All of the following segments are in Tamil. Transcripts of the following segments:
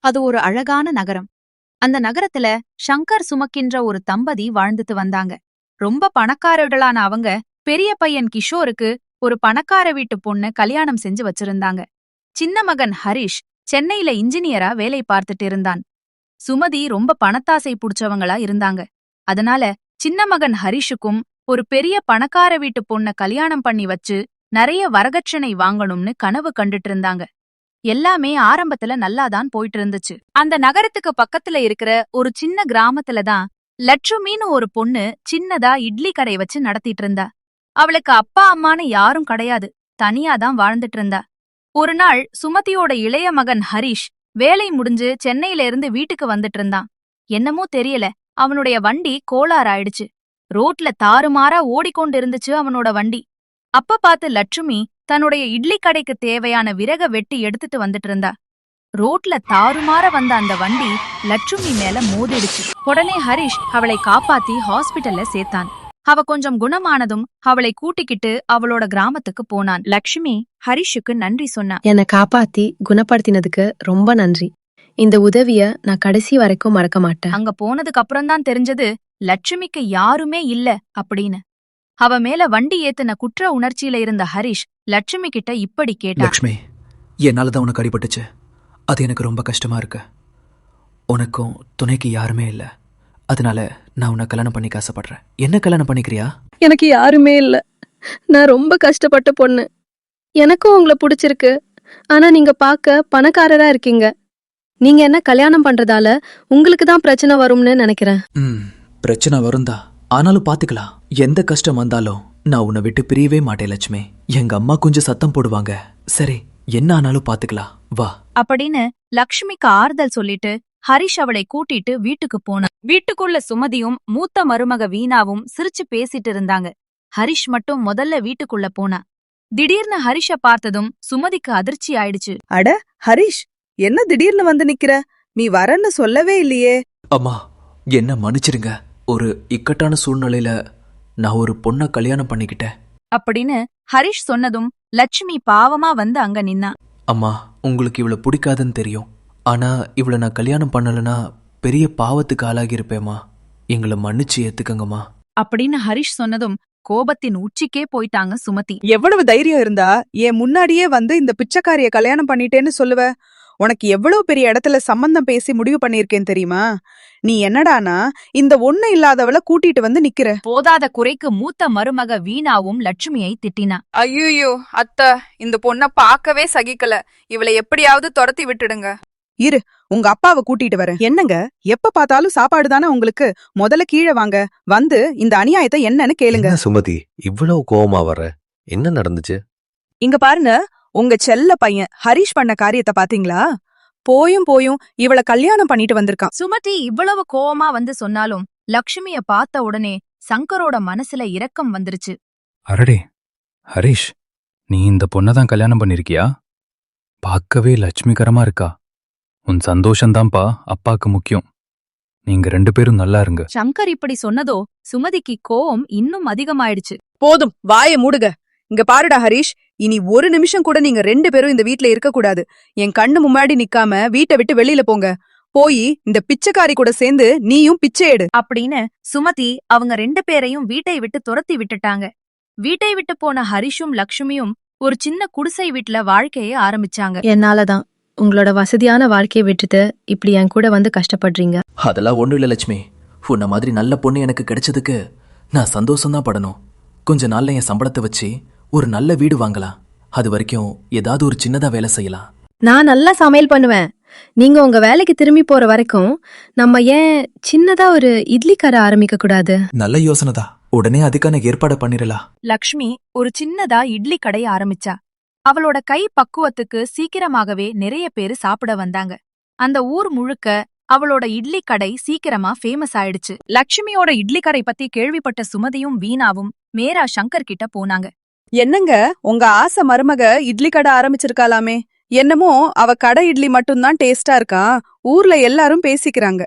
அது ஒரு அழகான நகரம். அந்த நகரத்துல ஷங்கர் சுமக்கின்ற ஒரு தம்பதி வாழ்ந்துட்டு வந்தாங்க. ரொம்ப பணக்காரர்களான அவங்க பெரிய பையன் கிஷோருக்கு ஒரு பணக்கார வீட்டு பொண்ணு கல்யாணம் செஞ்சு வச்சிருந்தாங்க. சின்ன மகன் ஹரிஷ் சென்னையில இன்ஜினியரா வேலை பார்த்துட்டு இருந்தான். சுமதி ரொம்ப பணத்தாசை புடிச்சவங்களா இருந்தாங்க. அதனால சின்ன மகன் ஹரிஷுக்கும் ஒரு பெரிய பணக்கார வீட்டு பொண்ண கல்யாணம் பண்ணி வச்சு நிறைய வரதட்சணை வாங்கணும்னு கனவு கண்டுட்டு இருந்தாங்க. எல்லாமே ஆரம்பத்துல நல்லாதான் போயிட்டு இருந்துச்சு. அந்த நகரத்துக்கு பக்கத்துல இருக்கிற ஒரு சின்ன கிராமத்துல தான் லட்சுமின்னு ஒரு பொண்ணு சின்னதா இட்லி கடை வச்சு நடத்திட்டு இருந்தா. அவளுக்கு அப்பா அம்மான்னு யாரும் கிடையாது, தனியாதான் வாழ்ந்துட்டு இருந்தா. ஒரு நாள் சுமதியோட இளைய மகன் ஹரிஷ் வேலை முடிஞ்சு சென்னையில இருந்து வீட்டுக்கு வந்துட்டு இருந்தான். என்னமோ தெரியல, அவனுடைய வண்டி கோளாறாயிடுச்சு. ரோட்ல தாறுமாறா ஓடிக்கொண்டு இருந்துச்சு அவனோட வண்டி. அப்ப பார்த்து லட்சுமி தன்னுடைய இட்லி கடைக்கு தேவையான விறக வெட்டி எடுத்துட்டு வந்துட்டு இருந்தா. ரோட்ல தாறுமாற வந்த அந்த வண்டி லட்சுமி மேல மோதிடுச்சு. உடனே ஹரிஷ் அவளை காப்பாத்தி ஹாஸ்பிடல்ல சேர்த்தான். அவ கொஞ்சம் குணமானதும் அவளை கூட்டிக்கிட்டு அவளோட கிராமத்துக்கு போனான். லட்சுமி ஹரிஷுக்கு நன்றி சொன்னா. என்னை காப்பாத்தி குணப்படுத்தினதுக்கு ரொம்ப நன்றி. இந்த உதவிய நான் கடைசி வரைக்கும் மறக்க மாட்டேன். அங்க போனதுக்கு அப்புறம்தான் தெரிஞ்சது லட்சுமிக்கு யாருமே இல்ல அப்படின்னு. அவ மேல வண்டி ஏத்துன குற்ற உணர்ச்சியில இருந்த ஹரிஷ் லட்சுமி கிட்ட இப்படி கேட்டா. லட்சுமி, என்னாலதான் உனக்கு அடிபட்டுச்சு. அது எனக்கு ரொம்ப கஷ்டமா இருக்கு. உனக்கும் துணைக்கு யாருமே இல்ல. அதனால நான் உன்னை கல்யாணம் பண்ணிக்க ஆசைப்படுறேன். என்ன கல்யாணம் பண்ணிக்கிறியா? எனக்கு யாருமே இல்ல. நான் ரொம்ப கஷ்டப்பட்ட பொண்ணு. எனக்கும் உங்களை பிடிச்சிருக்கு. ஆனா நீங்க பார்க்க பணக்காரரா இருக்கீங்க. நீங்க என்ன கல்யாணம் பண்றதால உங்களுக்கு தான் பிரச்சனை வரும்னு நினைக்கிறேன். பிரச்சனை வரும்தா, ஆனாலும் பாத்துக்கலாம். எந்த கஷ்டம் வந்தாலும் நான் உன்னை விட்டு பிரியவே மாட்டேன் லட்சுமி. எங்க அம்மா கொஞ்சம் சத்தம் போடுவாங்க. சரி, என்ன ஆனாலும் பாத்துக்கலாம், வா அப்படின்னு லக்ஷ்மிக்கு ஆறுதல் சொல்லிட்டு ஹரிஷ் அவளை கூட்டிட்டு வீட்டுக்கு போனான். வீட்டுக்குள்ள சுமதியும் மூத்த மருமக வீணாவும் சிரிச்சு பேசிட்டு இருந்தாங்க. ஹரிஷ் மட்டும் முதல்ல வீட்டுக்குள்ள போனா. திடீர்னு ஹரிஷ பார்த்ததும் சுமதிக்கு அதிர்ச்சி ஆயிடுச்சு. அட ஹரிஷ், என்ன திடீர்னு வந்து நிக்கிற? நீ வரன்னு சொல்லவே இல்லையே. அம்மா, என்ன மன்னிச்சிருங்க. ஒரு இக்கட்டான சூழ்நிலையில நான் ஒரு பொண்ண கல்யாணம் பண்ணிக்கிட்டேன் அப்படின்னு ஹரிஷ் சொன்னதும் லட்சுமி பாவமா வந்து அங்க நின்னா. அம்மா, உங்களுக்கு இவளை பிடிக்காதுன்னு தெரியும். ஆனா இவளை நான் கல்யாணம் பண்ணலனா பெரிய பாவத்துக்கு ஆளாகி இருப்பேம்மா. எங்களை மன்னிச்சு ஏத்துக்கங்கம்மா அப்படின்னு ஹரிஷ் சொன்னதும் கோபத்தின் உச்சிக்கே போயிட்டாங்க சுமதி. எவ்வளவு தைரியம் இருந்தா என் முன்னாடியே வந்து இந்த பிச்சைக்காரிய கல்யாணம் பண்ணிட்டேன்னு சொல்லுவ? உனக்கு எவ்வளவு பெரிய இடத்துல சம்பந்தம் பேசி முடிவு பண்ணிருக்கேன் தெரியுமா? நீ என்னடானா இந்த ஒண்ணு இல்லாதவள கூட்டிட்டு வந்து நிக்கிற. போதாத குறைக்கு மூத்த மருமக வீணாவும் லட்சுமியை திட்டினா. ஐயோ அத்தை, இந்த பொண்ண பாக்கவே சகிக்கல. இவளை எப்படியாவது துரத்தி விட்டுடுங்க. இரு, உங்க அப்பாவை கூட்டிட்டு வரேன். என்னங்க, எப்ப பார்த்தாலும் சாப்பாடு தானே உங்களுக்கு? முதல்ல கீழே வாங்க, வந்து இந்த அநியாயத்தை என்னன்னு கேளுங்க. சுமதி, இவ்வளவு கோவமா வர? என்ன நடந்துச்சு? இங்க பாருங்க, உங்க செல்ல பையன் ஹரிஷ் பண்ண காரியத்தை பாத்தீங்களா? போயும் போயும் இவள கல்யாணம் பண்ணிட்டு வந்திருக்கான். சுமதி இவ்வளவு கோவமா வந்து சொன்னாலும் லக்ஷ்மிய பார்த்த உடனே சங்கரோட மனசுல இரக்கம் வந்துருச்சு. அரடே ஹரிஷ், நீ இந்த பொண்ணதான் கல்யாணம் பண்ணிருக்கியா? பார்க்கவே லட்சுமிகரமா இருக்கா. உன் சந்தோஷந்தான்பா அப்பாக்கு முக்கியம். நீங்க 2 பேரும் நல்லா இருங்க. சங்கர் இப்படி சொன்னதோ சுமதிக்கு கோவம் இன்னும் அதிகமாயிடுச்சு. போதும், வாயை மூடுக. இங்க பாருடா ஹரிஷ், இனி ஒரு நிமிஷம் கூட நீங்க 2 பேரும் இந்த வீட்ல இருக்க கூடாது. என் கண்ணு முன்னாடி நிக்காம வீட்டை விட்டு வெளியில போங்க. போய் இந்த பிச்சைக்காரி கூட சேர்ந்து நீயும் பிச்சை எடு அப்படின்னு சுமதி அவங்க 2 பேரையும் வீட்டை விட்டு துரத்தி விட்டுட்டாங்க. வீட்டை விட்டு போன ஹரிஷும் லக்ஷ்மியும் ஒரு சின்ன குடிசை வீட்டுல வாழ்க்கைய ஆரம்பிச்சாங்க. என்னாலதான் உங்களோட வசதியான வாழ்க்கையை விட்டுட்டு இப்படி என் கூட வந்து கஷ்டப்படுறீங்க. அதெல்லாம் ஒண்ணும் இல்ல லட்சுமி. உன்ன மாதிரி நல்ல பொண்ணு எனக்கு கிடைச்சதுக்கு நான் சந்தோஷம்தான் படணும். கொஞ்ச நாள்ல என் சம்பளத்தை வச்சு ஒரு நல்ல வீடு வாங்கலாம். அது வரைக்கும் ஏதாவது ஒரு சின்னதா வேலை செய்யலாம். நான் நல்லா சமையல் பண்ணுவேன். நீங்க உங்க வேலைக்கு திரும்பி போற வரைக்கும் நம்ம ஏன் சின்னதா ஒரு இட்லி கடை ஆரம்பிக்க கூடாது? நல்ல யோசனைதான். உடனே அதுக்கான ஏற்பாடு பண்ணிடலாம். லக்ஷ்மி ஒரு சின்னதா இட்லி கடை ஆரம்பிச்சா. அவளோட கை பக்குவத்துக்கு சீக்கிரமாகவே நிறைய பேரு சாப்பிட வந்தாங்க. அந்த ஊர் முழுக்க அவளோட இட்லி கடை சீக்கிரமா ஃபேமஸ் ஆயிடுச்சு. லட்சுமியோட இட்லி கடை பத்தி கேள்விப்பட்ட சுமதியும் வீணாவும் மேரா சங்கர் கிட்ட போனாங்க. என்னங்க, உங்க ஆசை மருமக இட்லி கடை ஆரம்பிச்சிருக்காளாமே. என்னமோ அவ கடை இட்லி மட்டும்தான் டேஸ்டா இருக்கா, ஊர்ல எல்லாரும் பேசிக்கிறாங்க.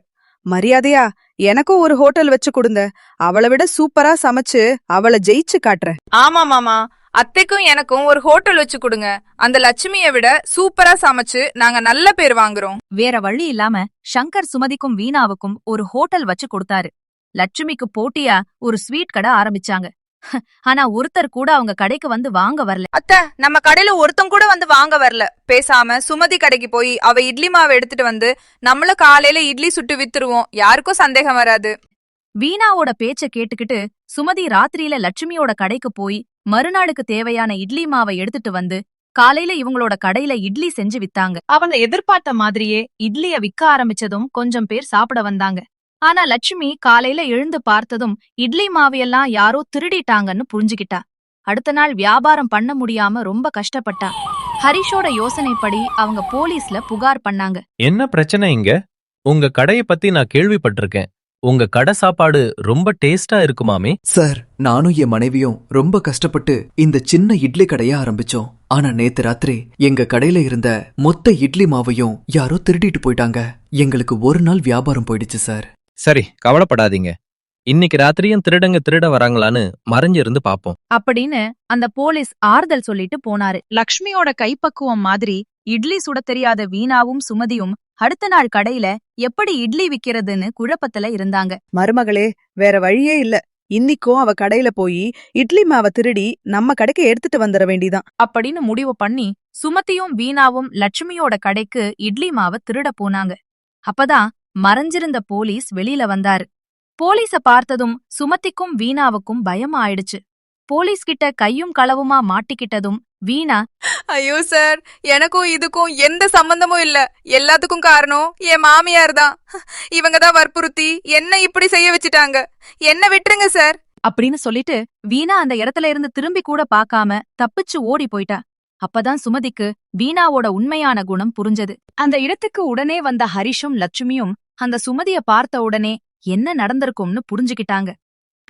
மரியாதையா எனக்கும் ஒரு ஹோட்டல் வச்சு கொடுங்க. அவளை விட சூப்பரா சமைச்சு அவளை ஜெயிச்சு காட்டுறேன். ஆமா மாமா, அத்தைக்கும் எனக்கும் ஒரு ஹோட்டல் வச்சு கொடுங்க. அந்த லட்சுமியை விட சூப்பரா சமைச்சு நாங்க நல்ல பேர் வாங்குறோம். வேற வழி இல்லாம சங்கர் சுமதிக்கும் வீணாவுக்கும் ஒரு ஹோட்டல் வச்சு கொடுத்தாரு. லட்சுமிக்கு போட்டியா ஒரு ஸ்வீட் கடை ஆரம்பிச்சாங்க. ஆனா ஒருத்தர் கூட அவங்க கடைக்கு வந்து வாங்க வரல. அத்தை, நம்ம கடையில ஒருத்தன் கூட வந்து வாங்க வரல. பேசாம சுமதி கடைக்கு போய் அவ இட்லி மாவை எடுத்துட்டு வந்து நம்மள காலையில இட்லி சுட்டு வித்துருவோம். யாருக்கும் சந்தேகம் வராது. வீணாவோட பேச்ச கேட்டுக்கிட்டு சுமதி ராத்திரியில லட்சுமியோட கடைக்கு போய் மறுநாளுக்கு தேவையான இட்லி மாவை எடுத்துட்டு வந்து காலையில இவங்களோட கடையில இட்லி செஞ்சு வித்தாங்க. அவங்க எதிர்பார்த்த மாதிரியே இட்லிய விக்க ஆரம்பிச்சதும் கொஞ்சம் பேர் சாப்பிட வந்தாங்க. ஆனா லட்சுமி காலையில எழுந்து பார்த்ததும் இட்லி மாவையெல்லாம் யாரோ திருடிட்டாங்கன்னு புரிஞ்சுக்கிட்டா. அடுத்த நாள் வியாபாரம் பண்ண முடியாம ரொம்ப கஷ்டப்பட்டா. ஹரிஷோட யோசனைப்படி அவங்க போலீஸ்ல புகார் பண்ணாங்க. என்ன பிரச்சனை இங்க? உங்க கடைய பத்தி நான் கேள்விப்பட்டிருக்கேன். உங்க கடை சாப்பாடு ரொம்ப டேஸ்டா இருக்குமாமே. சார், நானும் என் மனைவியும் ரொம்ப கஷ்டப்பட்டு இந்த சின்ன இட்லி கடைய ஆரம்பிச்சோம். ஆனா நேத்து ராத்திரி எங்க கடையில இருந்த மொத்த இட்லி மாவையும் யாரோ திருடிட்டு போயிட்டாங்க. எங்களுக்கு ஒரு நாள் வியாபாரம் போயிடுச்சு சார். சரி, கவலைப்படாதீங்க. இன்னைக்கு ராத்திரியும் திருடங்க திருட வராங்களான்னு மறைஞ்சிருந்து பாப்போம். அப்படின்னு அந்த போலீஸ் ஆறுதல் சொல்லிட்டு போனாரு. லக்ஷ்மியோட கைப்பக்குவம் மாதிரி இட்லி சுட தெரியாத வீணாவும் சுமதியும் அடுத்த நாள் கடையில எப்படி இட்லி விக்கிறதுன்னு குழப்பத்துல இருந்தாங்க. மருமகளே, வேற வழியே இல்ல. இன்னிக்கும் அவ கடையில போய் இட்லி மாவை திருடி நம்ம கடைக்கு எடுத்துட்டு வந்துட வேண்டிதான் அப்படின்னு முடிவு பண்ணி சுமதியும் வீணாவும் லட்சுமியோட கடைக்கு இட்லி மாவை திருட போனாங்க. அப்பதான் மறைஞ்சிருந்த போலீஸ் வெளியில வந்தாரு. போலீஸ பார்த்ததும் சுமதிக்கும் வீணாவுக்கும் பயம் ஆயிடுச்சு. போலீஸ் கிட்ட கையும் களவுமா மாட்டிக்கிட்டதும் வீணா, ஐயோ சார், எனக்கும் இதுக்கும் எந்த சம்பந்தமும் இல்ல. எல்லாத்துக்கும் காரணம் என் மாமியார் தான். இவங்க தான் வற்புறுத்தி என்ன இப்படி செய்ய வச்சுட்டாங்க. என்ன விட்டுருங்க சார் அப்படின்னு சொல்லிட்டு வீணா அந்த இடத்துல இருந்து திரும்பி கூட பார்க்காம தப்பிச்சு ஓடி போயிட்டா. அப்பதான் சுமதிக்கு வீணாவோட உண்மையான குணம் புரிஞ்சது. அந்த இடத்துக்கு உடனே வந்த ஹரிஷும் லட்சுமியும் அந்த சுமதிய பார்த்த உடனே என்ன நடந்திருக்கும்னு புரிஞ்சுக்கிட்டாங்க.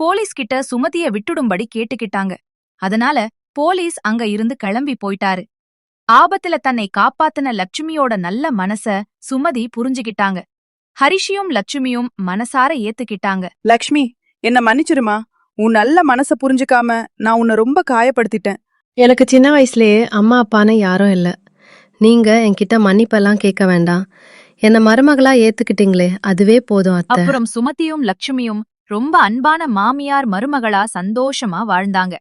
போலீஸ் கிட்ட சுமதிய விட்டுடும்படி கேட்டுக்கிட்டாங்க. அதனால போலீஸ் அங்க இருந்து கிளம்பி போயிட்டாரு. ஆபத்துல தன்னை காப்பாத்தின லட்சுமியோட நல்ல மனச சுமதி புரிஞ்சுக்கிட்டாங்க. ஹரிஷியும் லட்சுமியும் மனசார ஏத்துக்கிட்டாங்க. லக்ஷ்மி, என்ன மன்னிச்சிருமா. உன் நல்ல மனச புரிஞ்சுக்காம நான் உன்னை ரொம்ப காயப்படுத்திட்டேன். எனக்கு சின்ன வயசுலயே அம்மா அப்பான்னு யாரும் இல்ல. நீங்க என்கிட்ட மன்னிப்பெல்லாம் கேட்க வேண்டாம். என்ன மருமகளா ஏத்துக்கிட்டீங்களே, அதுவே போதும் அத்தை. அப்புறம் சுமதியும் லட்சுமியும் ரொம்ப அன்பான மாமியார் மருமகளா சந்தோஷமா வாழ்ந்தாங்க.